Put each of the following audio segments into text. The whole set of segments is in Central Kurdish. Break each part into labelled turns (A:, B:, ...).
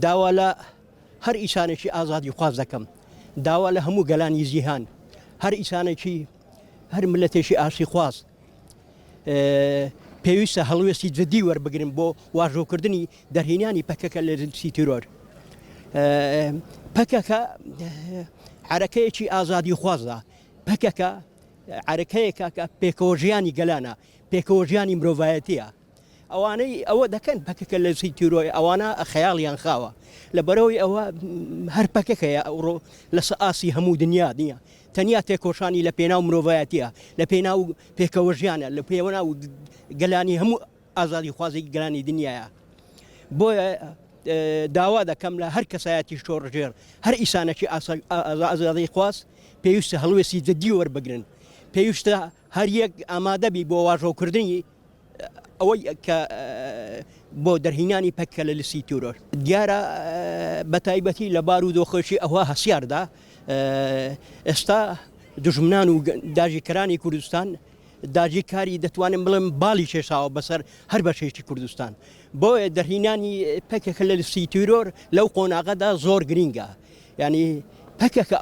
A: داوا لە هەر ئیسانێکی ئازادی خواز دەکەم، داوا لە هەموو گەلانی جیهان، هەر ئیسانێکی هەر ملەتێکی ئاشی خواست پێویستە هەڵوێستی جدی وەربگرن بۆ واژۆکردنی دەرهێنانی پەکەکە لە سی تیرۆر. پەکەکە عەرەکەیەکی ئازادی خوازە، پەکەکە عەرەکەیەکە کە پێکەوەژیانی گەلانە، پێکەوەژیانی مرۆڤایەتیە. ئەوانەی ئەوە دەکەن پەکەکە لە سی تیرۆی ئەوانە خەیاڵیان خاوە لەبەرەوەی ئەوە هەر پەکەکەیە ئەوڕۆ لە ئاسی هەموو دنیا نییە، تەنیا تێکۆشانی لە پێناو مرۆڤایەتیە، لە پێناو پێکەوەژیانە، لە پێوەناو گەلانی هەموو ئازادی خوازی گەلانی دنیاە. بۆیە داوا دەکەم لە هەر کەسایەتی شۆڕژێر هەر ئیسانێکی ئازادی خواست پێویستە هەڵوێستی جدی وەربگرن، پێویستە هەر یەک ئامادەبی بۆ واژۆکردنی ئەوەی کە بۆ دەرهینانی پەکە لە سی تیرۆر. دیارە بە تایبەتی لە بار و دۆخۆشی ئەوە هەسیاردا ئێستا دژمنان و داژیکەرانی کوردستان داژی کاری دەتوانم بڵێم باڵی کێشاوە بەسەر هەر بەشێکی کوردستان. بۆیە دەرهینانی پەکێکە لە سی تیرۆر لەو قۆناغەدا زۆر گرینگە، ینی پەکەکە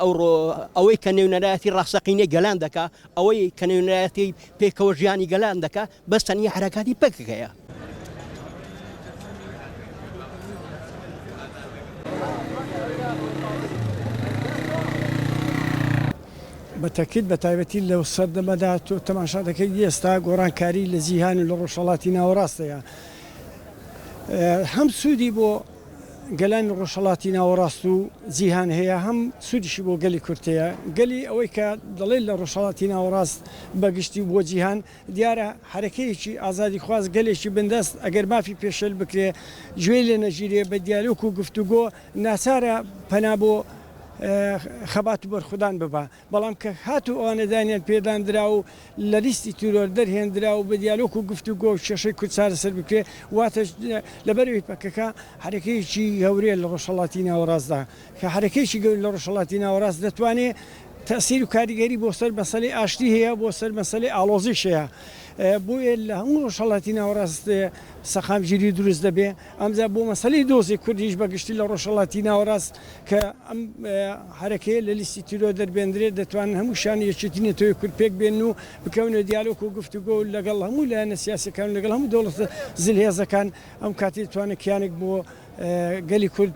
A: ئەوەی کە نێونەرایەتی ڕاستەقینەی گەلان دەکا، ئەوەی کە نێونەرایەتی پێکەوەژیانی گەلان دەکا، بەس تەنیا حرەکاتی پەکەکەیە.
B: بەتەکیت بە تایبەتی لەو سەردەمەدا تۆ تەماشا دەکەیت ئێستا گۆڕانکاری لە جیهان و لە ڕۆژهەڵاتی ناوەڕاستەیە. هەم سوودی بۆ گەلانی ڕۆژهەڵاتی ناوەڕاست و جیهان هەیە، هەم سوودیشی بۆ گەلی کورتەیە. گەلی ئەوەی کە دەڵێت لە ڕۆژهەڵاتی ناوەڕاست بەگشتی بۆ جیهان دیارە حرەکەیەکی ئازادی خواست گەلێکی بندەست ئەگەر مافی پێشەل بکرێ گوێ لێ نەژیرێ بە دیالۆگ و گفتوگۆ ناچارە پەنا بۆ خەبات و بەرخودان ببە، بەڵام کە هاتوو ئەوانەدانیان پێدانرا و لە لیستی تیرۆر دەرهێنرا و بە دیالۆگ و گفتوگۆ و کێشەی کورد چارەسەر بکرێ، واتە لەبەرەوەی پەکەکە حرەکەیەکی هەورەیە لە ڕۆژهەڵاتی ناوەڕاستدا، کە حرەکەیەکی گەورە لە ڕۆژهەڵاتی ناوەڕاست دەتوانێت تەسیر و کاریگەری بۆ سەر مەسەلەی ئاشتی هەیە، بۆ سەر مەسەلەی ئاڵۆزیش هەیە. بۆیە لە هەموو ڕۆژهەڵاتی ناوەڕاست سەخامگیری دروست دەبێ. ئەمجا بۆ مەسەلەی دۆزی کوردیش بەگشتی لە ڕۆژهەڵاتی ناوەڕاست کە ئەم حرەکەیە لە لیستی تیرۆ دەربێنرێت دەتوانن هەموو شانی یەکێتی نێتۆی کورد پێک بێن و بکەونە دیالۆگ و گفتوگۆ لەگەڵ هەموو لایەنە سیاسیەکان لەگەڵ هەموو دەوڵەتە زلهێزەکان ئەم کاتی دەتوانێت کیانێک بۆ گەلی کورد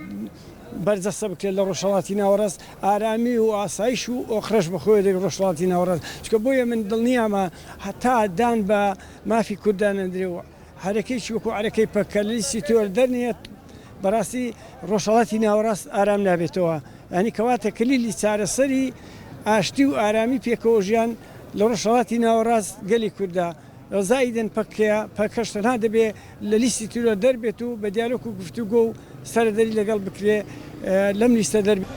B: بەرجەستە بکرێت لە ڕۆژهەڵاتی ناوەڕاست، ئارامی و ئاسایش و ئۆخرەش بەخۆی دەگە ڕۆژهەڵاتی ناوەڕاست. چکە بۆیە من دڵنیامە هەتا دان بە مافی کوردانەندرێەوە حرەکەیکی وەکو عەرەکەی پەکە لە لیستی تیرۆر دەرنێت، بەڕاستی ڕۆژهەڵاتی ناوەڕاست ئارام نابێتەوە. ینی کەواتە کلیلی چارەسەری ئاشتی و ئارامی پێکەوەژیان لە ڕۆژهەڵاتی ناوەڕاست گەلی کووردا. زایدن پەکەش تەنها دەبێ لە لیستی تیرۆر دەربێت و بە دیالۆگ و گفتوگۆ و سەردەری لەگەڵ بکرێ لەم لیستە دەربێت.